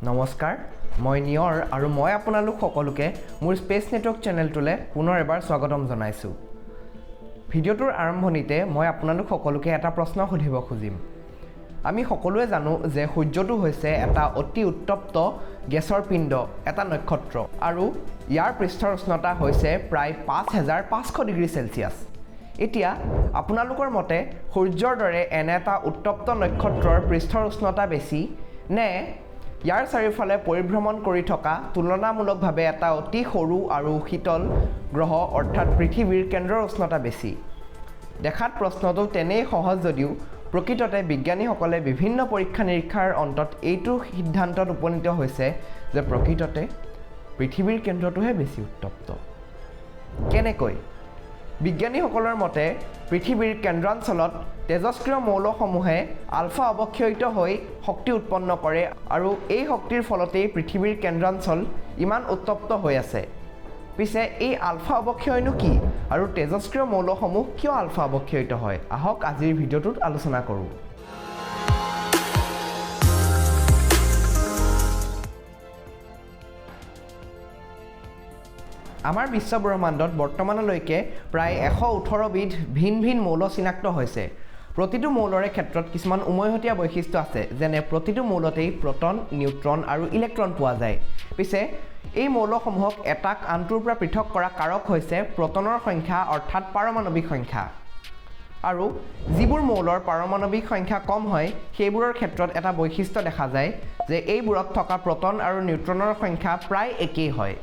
নমস্কাৰ মই নিয়ৰ আৰু মই আপোনালোক সকলোকে মোৰ স্পেচ নেটৱৰ্ক চেনেলটোলৈ পুনৰ এবাৰ স্বাগতম জনাইছো ভিডিঅ'টোৰ আৰম্ভণিতে মই আপোনালোক সকলোকে এটা প্ৰশ্ন সুধিব খুজিম আমি সকলোৱে জানো যে সূৰ্যটো হৈছে এটা অতি উত্তপ্ত গেছৰ পিণ্ড এটা নক্ষত্ৰ আৰু ইয়াৰ পৃষ্ঠৰ উষ্ণতা হৈছে প্ৰায় 5500 ডিগ্ৰী সেলসিয়াছ এতিয়া আপোনালোকৰ মতে সূৰ্যৰ দৰে এনে এটা উত্তপ্ত নক্ষত্ৰৰ পৃষ্ঠৰ উষ্ণতা বেছি নে ইয়াৰ চাৰিওফালে পৰিভ্ৰমণ কৰি থকা তুলনামূলকভাৱে এটা অতি সৰু আৰু শীতল গ্ৰহ অৰ্থাৎ পৃথিৱীৰ কেন্দ্ৰৰ উষ্ণতা বেছি দেখাত প্ৰশ্নটো তেনেই সহজ যদিও প্ৰকৃততে বিজ্ঞানীসকলে বিভিন্ন পৰীক্ষা নিৰীক্ষাৰ অন্তত এইটো সিদ্ধান্তত উপনীত হৈছে যে প্ৰকৃততে পৃথিৱীৰ কেন্দ্ৰটোহে বেছি উত্তপ্ত কেনেকৈ বিজ্ঞানীসকলৰ মতে পৃথিৱীৰ কেন্দ্ৰাঞ্চলত তেজস্ক্ৰিয় মৌলসমূহে আলফা অৱক্ষয়িত হৈ শক্তি উৎপন্ন কৰে আৰু এই শক্তিৰ ফলতেই পৃথিৱীৰ কেন্দ্ৰাঞ্চল ইমান উত্তপ্ত হৈ আছে পিছে এই আলফা অৱক্ষয়নো কি আৰু তেজস্ক্ৰিয় মৌলসমূহ কিয় আলফা অৱক্ষয়িত হয় আহক আজিৰ ভিডিঅ'টোত আলোচনা কৰোঁ আমাৰ বিশ্ব ব্ৰহ্মাণ্ডত বৰ্তমানলৈকে প্ৰায় 118 বিধ ভিন ভিন মৌল চিনাক্ত হৈছে প্ৰতিটো মৌলৰে ক্ষেত্ৰত কিছুমান উমৈহতীয়া বৈশিষ্ট্য আছে যেনে প্ৰতিটো মৌলতেই প্ৰটন নিউট্ৰন আৰু ইলেক্ট্ৰন পোৱা যায় পিছে এই মৌলসমূহক এটাক আনটোৰ পৰা পৃথক কৰা কাৰক হৈছে প্ৰটনৰ সংখ্যা অৰ্থাৎ পাৰমাণৱিক সংখ্যা আৰু যিবোৰ মৌলৰ পাৰমাণৱিক সংখ্যা কম হয় সেইবোৰৰ ক্ষেত্ৰত এটা বৈশিষ্ট্য দেখা যায় যে এইবোৰত থকা প্ৰটন আৰু নিউট্ৰনৰ সংখ্যা প্ৰায় একেই হয়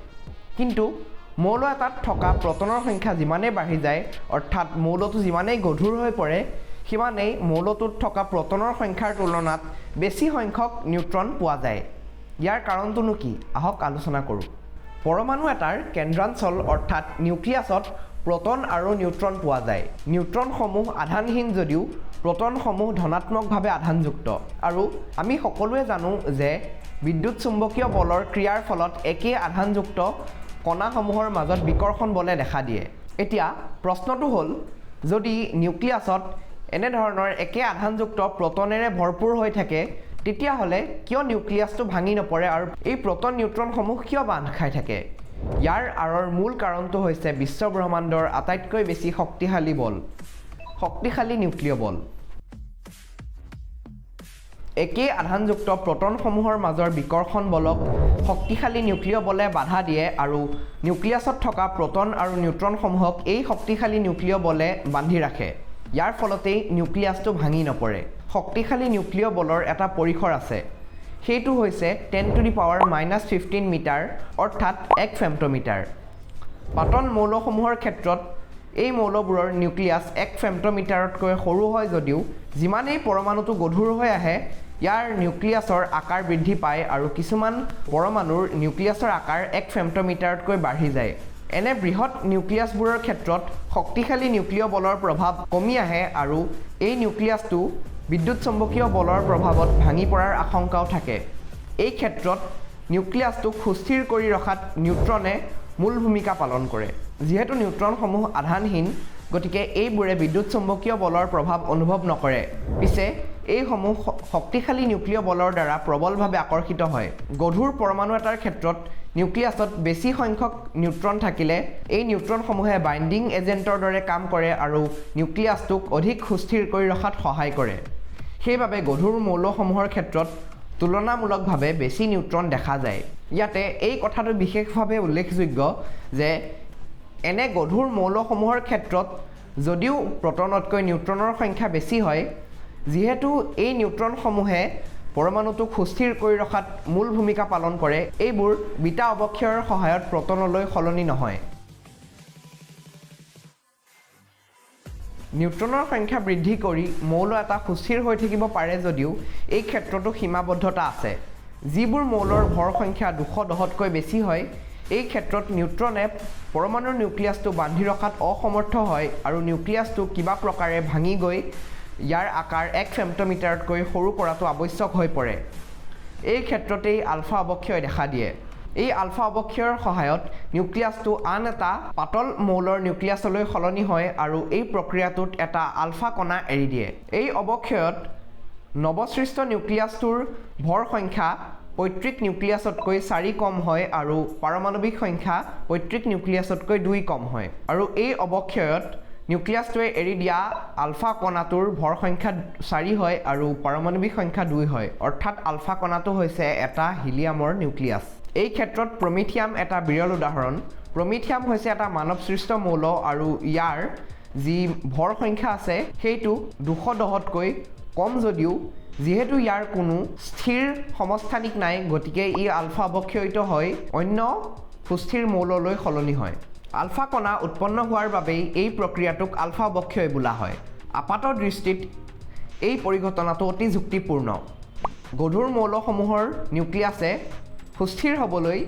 কিন্তু মৌল এটাত থকা প্ৰটনৰ সংখ্যা যিমানেই বাঢ়ি যায় অৰ্থাৎ মৌলটো যিমানেই গধুৰ হৈ পৰে সিমানেই মৌলটোত থকা প্ৰটনৰ সংখ্যাৰ তুলনাত বেছি সংখ্যক নিউট্ৰন পোৱা যায় ইয়াৰ কাৰণটোনো কি আহক আলোচনা কৰোঁ পৰমাণু এটাৰ কেন্দ্ৰাঞ্চল অৰ্থাৎ নিউক্লিয়াছত প্ৰটন আৰু নিউট্ৰন পোৱা যায় নিউট্ৰনসমূহ আধানহীন যদিও প্ৰটনসমূহ ধনাত্মকভাৱে আধানযুক্ত আৰু আমি সকলোৱে জানো যে বিদ্যুৎ চুম্বকীয় বলৰ ক্ৰিয়াৰ ফলত একে আধানযুক্ত কণাসমূহৰ মাজত বিকৰ্ষণ বলে দেখা দিয়ে এতিয়া প্ৰশ্নটো হ'ল যদি নিউক্লিয়াছত এনে ধৰণৰ একে আধানযুক্ত প্ৰটনেৰে ভৰপূৰ হৈ থাকে তেতিয়াহ'লে কিয় নিউক্লিয়াছটো ভাঙি নপৰে আৰু এই প্ৰটন নিউট্ৰনসমূহ কিয় বান্ধ খাই থাকে ইয়াৰ আঁৰৰ মূল কাৰণটো হৈছে বিশ্ব ব্ৰহ্মাণ্ডৰ আটাইতকৈ বেছি শক্তিশালী নিউক্লিয় বল একে আধানযুক্ত প্ৰটনসমূহৰ মাজৰ বিকৰ্ষণ বলক শক্তিশালী নিউক্লিয় বলে বাধা দিয়ে আৰু নিউক্লিয়াছত থকা প্ৰটন আৰু নিউট্ৰনসমূহক এই শক্তিশালী নিউক্লিয় বলে বান্ধি ৰাখে ইয়াৰ ফলতেই নিউক্লিয়াছটো ভাঙি নপৰে শক্তিশালী নিউক্লিয় বলৰ এটা পৰিসৰ আছে সেইটো হৈছে 10⁻⁻15 মিটাৰ অৰ্থাৎ 1 ফেম্টোমিটাৰ পাতল মৌলসমূহৰ ক্ষেত্ৰত এই মৌলবোৰৰ নিউক্লিয়াছ 1 ফেম্টোমিটাৰতকৈ সৰু হয় যদিও যিমানেই পৰমাণুটো গধুৰ হৈ আহে ইয়াৰ নিউক্লিয়াছৰ আকাৰ বৃদ্ধি পায় আৰু কিছুমান পৰমাণুৰ নিউক্লিয়াছৰ আকাৰ 1 ফেম্টোমিটাৰতকৈ বাঢ়ি যায় এনে বৃহৎ নিউক্লিয়াছবোৰৰ ক্ষেত্ৰত শক্তিশালী নিউক্লিয় বলৰ প্ৰভাৱ কমি আহে আৰু এই নিউক্লিয়াছটো বিদ্যুৎ চুম্বকীয় বলৰ প্ৰভাৱত ভাঙি পৰাৰ আশংকাও থাকে এই ক্ষেত্ৰত নিউক্লিয়াছটোক সুস্থিৰ কৰি ৰখাত নিউট্ৰনে মূল ভূমিকা পালন কৰে যিহেতু নিউট্ৰনসমূহ আধানহীন গতিকে এইবোৰে বিদ্যুৎ চুম্বকীয় বলৰ প্ৰভাৱ অনুভৱ নকৰে পিছে এইসমূহ শক্তিশালী নিউক্লিয় বলৰ দ্বাৰা প্ৰবলভাৱে আকৰ্ষিত হয় গধুৰ পৰমাণু এটাৰ ক্ষেত্ৰত নিউক্লিয়াছত বেছি সংখ্যক নিউট্ৰন থাকিলে এই নিউট্ৰনসমূহে বাইণ্ডিং এজেণ্টৰ দৰে কাম কৰে আৰু নিউক্লিয়াছটোক অধিক সুস্থিৰ কৰি ৰখাত সহায় কৰে সেইবাবে গধুৰ মৌলসমূহৰ ক্ষেত্ৰত তুলনামূলকভাৱে বেছি নিউট্ৰন দেখা যায় ইয়াতে এই কথাটো বিশেষভাৱে উল্লেখযোগ্য যে এনে গধুৰ মৌলসমূহৰ ক্ষেত্ৰত যদিও প্ৰটনতকৈ নিউট্ৰনৰ সংখ্যা বেছি হয় যিহেতু এই নিউট্ৰনসমূহে পৰমাণুটোক সুস্থিৰ কৰি ৰখাত মূল ভূমিকা পালন কৰে এইবোৰ বিটা অৱক্ষয়ৰ সহায়ত প্ৰটনলৈ সলনি নহয় নিউট্ৰনৰ সংখ্যা বৃদ্ধি কৰি মৌল এটা সুস্থিৰ হৈ থাকিব পাৰে যদিও এই ক্ষেত্ৰতো সীমাবদ্ধতা আছে যিবোৰ মৌলৰ ভৰ সংখ্যা 210তকৈ বেছি হয় এই ক্ষেত্ৰত নিউট্ৰনে পৰমাণুৰ নিউক্লিয়াছটো বান্ধি ৰখাত অসমৰ্থ হয় আৰু নিউক্লিয়াছটো কিবা প্ৰকাৰে ভাঙি গৈ ইয়াৰ আকাৰ 1 ফেম্টোমিটাৰতকৈ সৰু কৰাটো আৱশ্যক হৈ পৰে এই ক্ষেত্ৰতেই আলফা অৱক্ষয় দেখা দিয়ে এই আলফা অৱক্ষয়ৰ সহায়ত নিউক্লিয়াছটো আন এটা পাতল মৌলৰ নিউক্লিয়াছলৈ সলনি হয় আৰু এই প্ৰক্ৰিয়াটোত এটা আলফা কণা এৰি দিয়ে এই অৱক্ষয়ত নৱসৃষ্ট নিউক্লিয়াছটোৰ ভৰ সংখ্যা পৈতৃক নিউক্লিয়াছতকৈ 4 কম হয় আৰু পাৰমাণৱিক সংখ্যা পৈতৃক নিউক্লিয়াছতকৈ 2 কম হয় আৰু এই অৱক্ষয়ত নিউক্লিয়াছটোৱে এৰি দিয়া আলফা কণাটোৰ ভৰ সংখ্যা 4 হয় আৰু পাৰমাণৱিক সংখ্যা 2 হয় অৰ্থাৎ আলফা কণাটো হৈছে এটা হিলিয়ামৰ নিউক্লিয়াছ এই ক্ষেত্ৰত প্ৰমিথিয়াম এটা বিৰল উদাহৰণ প্ৰমিথিয়াম হৈছে এটা মানৱ সৃষ্ট মৌল আৰু ইয়াৰ যি ভৰ সংখ্যা আছে সেইটো 210তকৈ কম যদিও যেহেতু ইয়াৰ কোনো স্থিৰ সমস্থানিক নাই গতিকে ই আলফা অৱক্ষয়িত হয় অন্য সুস্থিৰ মৌললৈ সলনি হয় আলফা কণা উৎপন্ন হোৱাৰ বাবেই এই প্ৰক্ৰিয়াটোক আলফা অৱক্ষয় বোলা হয় আপাত দৃষ্টিত এই পৰিঘটনাটো অতি যুক্তিপূৰ্ণ গধুৰ মৌলসমূহৰ নিউক্লিয়াছে সুস্থিৰ হ'বলৈ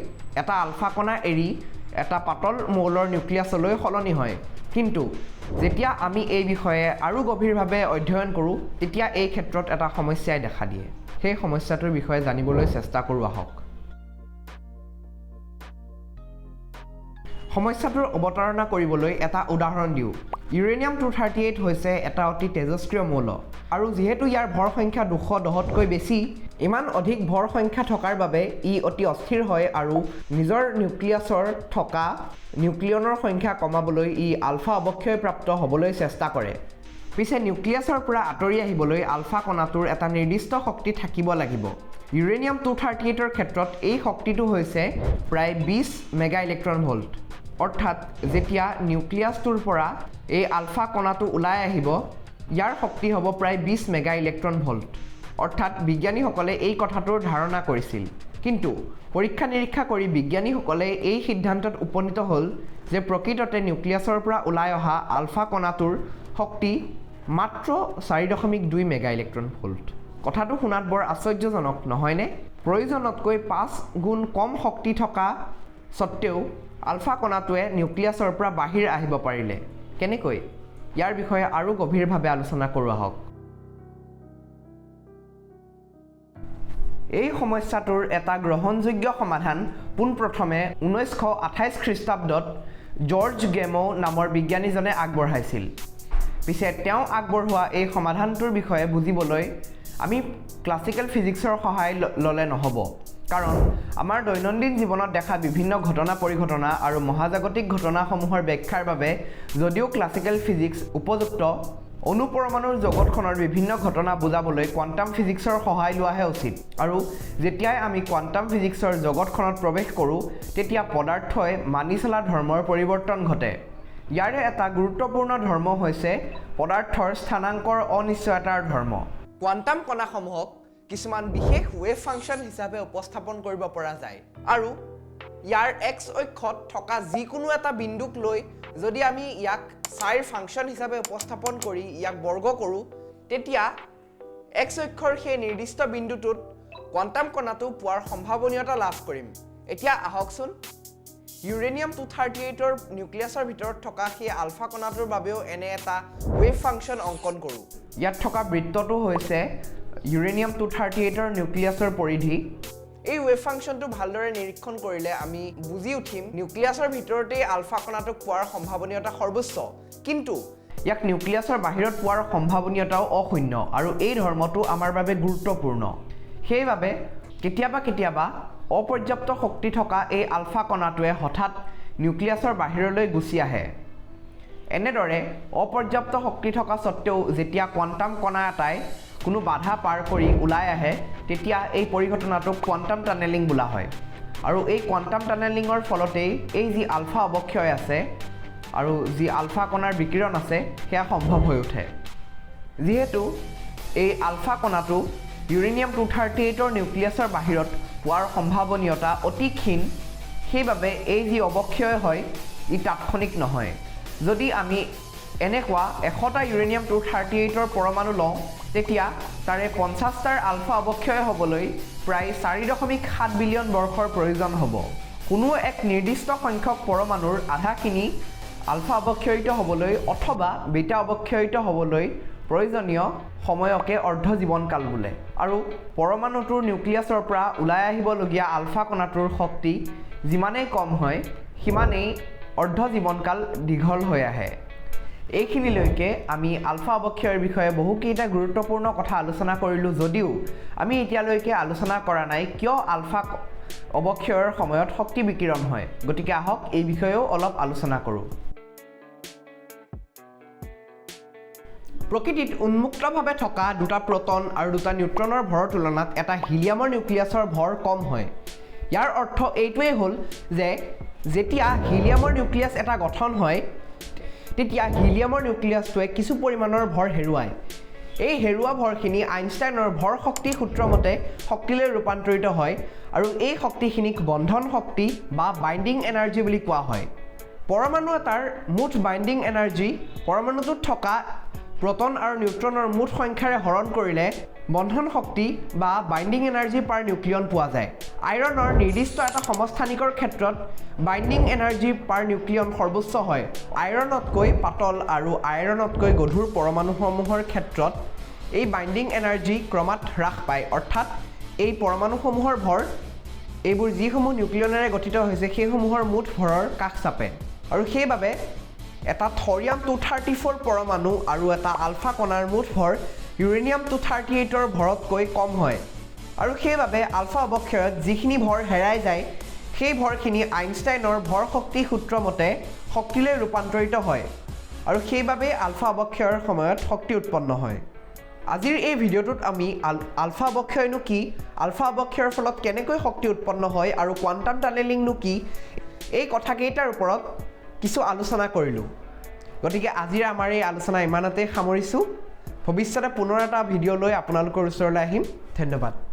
এটা আলফা কণা এৰি এটা পাতল মৌলৰ নিউক্লিয়াছলৈ সলনি হয় কিন্তু যেতিয়া আমি এই বিষয়ে আৰু গভীৰভাৱে অধ্যয়ন কৰোঁ তেতিয়া এই ক্ষেত্ৰত এটা সমস্যাই দেখা দিয়ে সেই সমস্যাটোৰ বিষয়ে জানিবলৈ চেষ্টা কৰোঁ আহক সমস্যাটোৰ অৱতাৰণা কৰিবলৈ এটা উদাহৰণ দিওঁ ইউৰেনিয়াম 238 হৈছে এটা অতি তেজস্ক্ৰিয় মৌল আৰু যেহেতু ইয়াৰ ভৰ সংখ্যা 210তকৈ বেছি ইমান অধিক ভৰ সংখ্যা থকাৰ বাবে ই অতি অস্থিৰ হয় আৰু নিজৰ নিউক্লিয়াছৰ থকা নিউক্লিয়নৰ সংখ্যা কমাবলৈ ই আলফা অৱক্ষয়প্ৰাপ্ত হ'বলৈ চেষ্টা কৰে পিছে নিউক্লিয়াছৰ পৰা আঁতৰি আহিবলৈ আলফা কণাটোৰ এটা নিৰ্দিষ্ট শক্তি থাকিব লাগিব ইউৰেনিয়াম 238ৰ ক্ষেত্ৰত এই শক্তিটো হৈছে প্ৰায় 20 মেগা ইলেক্ট্ৰন ভোল্ট অৰ্থাৎ যেতিয়া নিউক্লিয়াছটোৰ পৰা এই আলফা কণাটো ওলাই আহিব ইয়াৰ শক্তি হ'ব প্ৰায় 20 মেগা ইলেক্ট্ৰন ভোল্ট অৰ্থাৎ বিজ্ঞানীসকলে এই কথাটোৰ ধাৰণা কৰিছিল কিন্তু পৰীক্ষা নিৰীক্ষা কৰি বিজ্ঞানীসকলে এই সিদ্ধান্তত উপনীত হ'ল যে প্ৰকৃততে নিউক্লিয়াছৰ পৰা ওলাই অহা আলফা কণাটোৰ শক্তি মাত্ৰ 4.2 মেগা ইলেক্ট্ৰন ভোল্ট কথাটো শুনাত বৰ আশ্চৰ্যজনক নহয়নে প্ৰয়োজনতকৈ 5 গুণ কম শক্তি থকা সত্ত্বেও আলফা কণাটোৱে নিউক্লিয়াছৰ পৰা বাহিৰ আহিব পাৰিলে কেনেকৈ ইয়াৰ বিষয়ে আৰু গভীৰভাৱে আলোচনা কৰোঁ আহক এই সমস্যাটোৰ এটা গ্ৰহণযোগ্য সমাধান পোনপ্ৰথমে 1928 খ্ৰীষ্টাব্দত জৰ্জ গেমো নামৰ বিজ্ঞানীজনে আগবঢ়াইছিল পিছে তেওঁ আগবঢ়োৱা এই সমাধানটোৰ বিষয়ে বুজিবলৈ আমি ক্লাছিকেল ফিজিক্সৰ সহায় ল'লে নহ'ব কাৰণ আমাৰ দৈনন্দিন জীৱনত দেখা বিভিন্ন ঘটনা পৰিঘটনা আৰু মহাজাগতিক ঘটনাসমূহৰ ব্যাখ্যাৰ বাবে যদিও ক্লাছিকেল ফিজিক্স উপযুক্ত অনুপৰমাণুৰ জগতখনৰ বিভিন্ন ঘটনা বুজাবলৈ কোৱান্টাম ফিজিক্সৰ সহায় লোৱাহে উচিত আৰু যেতিয়াই আমি কোৱান্টাম ফিজিক্সৰ জগতখনত প্ৰৱেশ কৰোঁ তেতিয়া পদাৰ্থই মানি চলা ধৰ্মৰ পৰিৱৰ্তন ঘটে ইয়াৰে এটা গুৰুত্বপূৰ্ণ ধৰ্ম হৈছে পদাৰ্থৰ স্থানাংকৰ অনিশ্চয়তাৰ ধৰ্ম কোৱান্টাম কণাসমূহক কিছুমান বিশেষ ৱেভ ফাংচন হিচাপে উপস্থাপন কৰিব পৰা যায় আৰু ইয়াৰ এক্স অক্ষত থকা যিকোনো এটা বিন্দুক লৈ যদি আমি ইয়াক চাইৰ ফাংচন হিচাপে উপস্থাপন কৰি ইয়াক বৰ্গ কৰোঁ তেতিয়া এক্স অক্ষৰ সেই নিৰ্দিষ্ট বিন্দুটোত কোৱান্টাম কণাটো পোৱাৰ সম্ভাৱনীয়তা লাভ কৰিম এতিয়া আহকচোন ইউৰেনিয়াম 238ৰ নিউক্লিয়াছৰ ভিতৰত থকা সেই আলফা কণাটোৰ বাবেও এনে এটা ৱেভ ফাংচন অংকন কৰোঁ ইয়াত থকা বৃত্তটো হৈছে ইউৰেনিয়াম 238ৰ নিউক্লিয়াছৰ পৰিধি এই ৱেভ ফাংচনটো ভালদৰে নিৰীক্ষণ কৰিলে আমি বুজি উঠিম নিউক্লিয়াছৰ ভিতৰতেই আলফা কণাটোক পোৱাৰ সম্ভাৱনীয়তা সৰ্বোচ্চ কিন্তু ইয়াক নিউক্লিয়াছৰ বাহিৰত পোৱাৰ সম্ভাৱনীয়তাও অশূন্য আৰু এই ধৰ্মটো আমাৰ বাবে গুৰুত্বপূৰ্ণ সেইবাবে কেতিয়াবা অপৰ্যাপ্ত শক্তি থকা এই আলফা কণাটোৱে হঠাৎ নিউক্লিয়াছৰ বাহিৰলৈ গুচি আহে এনেদৰে অপৰ্যাপ্ত শক্তি থকা সত্ত্বেও যেতিয়া কোৱান্টাম কণা এটাই কোনো বাধা পাৰ কৰি ওলাই আহে তেতিয়া এই পৰিঘটনাটোক কোৱান্টাম টানেলিং বোলা হয় আৰু এই কোৱান্টাম টানেলিঙৰ ফলতেই এই যি আলফা অৱক্ষয় আছে আৰু যি আলফা কণাৰ বিকিৰণ আছে সেয়া সম্ভৱ হৈ উঠে যিহেতু এই আলফা কণাটো ইউৰেনিয়াম 238ৰ নিউক্লিয়াছৰ বাহিৰত পোৱাৰ সম্ভাৱনীয়তা অতি ক্ষীণ সেইবাবে এই যি অৱক্ষয় হয় ই তাৎক্ষণিক নহয় যদি আমি এনেকুৱা 100টা ইউৰেনিয়াম 238ৰ পৰমাণু লওঁ তেতিয়া তাৰে 50টাৰ আলফা অৱক্ষয় হ'বলৈ প্ৰায় 4.7 বিলিয়ন বৰ্ষৰ প্ৰয়োজন হ'ব কোনো এক নিৰ্দিষ্ট সংখ্যক পৰমাণুৰ আধাখিনি আলফা অৱক্ষয়িত হ'বলৈ অথবা বিটা অৱক্ষয়িত হ'বলৈ প্ৰয়োজনীয় সময়কে অৰ্ধ জীৱনকাল বোলে আৰু পৰমাণুটোৰ নিউক্লিয়াছৰ পৰা ওলাই আহিবলগীয়া আলফা কণাটোৰ শক্তি যিমানেই কম হয় সিমানেই অৰ্ধ জীৱনকাল দীঘল হৈ আহে এইখিনিলৈকে আমি আলফা অৱক্ষয়ৰ বিষয়ে বহুকেইটা গুৰুত্বপূৰ্ণ কথা আলোচনা কৰিলোঁ যদিও আমি এতিয়ালৈকে আলোচনা কৰা নাই কিয় আলফা অৱক্ষয়ৰ সময়ত শক্তি বিকিৰণ হয় গতিকে আহক এই বিষয়েও অলপ আলোচনা কৰোঁ প্ৰকৃতিত উন্মুক্তভাৱে থকা দুটা প্ৰটন আৰু দুটা নিউট্ৰনৰ ভৰৰ তুলনাত এটা হিলিয়ামৰ নিউক্লিয়াছৰ ভৰ কম হয় ইয়াৰ অৰ্থ এইটোৱেই হ'ল যে যেতিয়া হিলিয়ামৰ নিউক্লিয়াছ এটা গঠন হয় তেতিয়া হিলিয়ামৰ নিউক্লিয়াছটোৱে কিছু পৰিমাণৰ ভৰ হেৰুৱায় এই হেৰুৱা ভৰখিনি আইনষ্টাইনৰ ভৰ শক্তি সূত্ৰ মতে শক্তিলৈ ৰূপান্তৰিত হয় আৰু এই শক্তিখিনিক বন্ধন শক্তি বা বাইণ্ডিং এনাৰ্জি বুলি কোৱা হয় পৰমাণু এটাৰ মুঠ বাইণ্ডিং এনাৰ্জি পৰমাণুটোত থকা প্ৰটন আৰু নিউট্ৰনৰ মুঠ সংখ্যাৰে হৰণ কৰিলে বন্ধন শক্তি বা বাইণ্ডিং এনাৰ্জি পাৰ নিউক্লিয়ন পোৱা যায় আইৰণৰ নিৰ্দিষ্ট এটা সমস্থানিকৰ ক্ষেত্ৰত বাইণ্ডিং এনাৰ্জি পাৰ নিউক্লিয়ন সৰ্বোচ্চ হয় আইৰণতকৈ পাতল আৰু আইৰণতকৈ গধুৰ পৰমাণুসমূহৰ ক্ষেত্ৰত এই বাইণ্ডিং এনাৰ্জি ক্ৰমাৎ হ্ৰাস পায় অৰ্থাৎ এই পৰমাণুসমূহৰ ভৰ এইবোৰ যিসমূহ নিউক্লিয়নেৰে গঠিত হৈছে সেইসমূহৰ মুঠ ভৰৰ কাষ চাপে আৰু সেইবাবে এটা থৰিয়াম 234 পৰমাণু আৰু এটা আলফা কণাৰ মুঠ ভৰ ইউৰেনিয়াম 238ৰ ভৰতকৈ কম হয় আৰু সেইবাবে আলফা অৱক্ষয়ত যিখিনি ভৰ হেৰাই যায় সেই ভৰখিনি আইনষ্টাইনৰ ভৰ শক্তি সূত্ৰ মতে শক্তিলৈ ৰূপান্তৰিত হয় আৰু সেইবাবে আলফা অৱক্ষয়ৰ সময়ত শক্তি উৎপন্ন হয় আজিৰ এই ভিডিঅ'টোত আমি আলফা অৱক্ষয়নো কি আলফা অৱক্ষয়ৰ ফলত কেনেকৈ শক্তি উৎপন্ন হয় আৰু কোৱাণ্টাম টানেলিংনো কি এই কথাকেইটাৰ ওপৰত কিছু আলোচনা কৰিলোঁ গতিকে আজিৰ আমাৰ এই আলোচনা ইমানতে সামৰিছোঁ ভৱিষ্যতে পুনৰ এটা ভিডিঅ' লৈ আপোনালোকৰ ওচৰলৈ আহিম ধন্যবাদ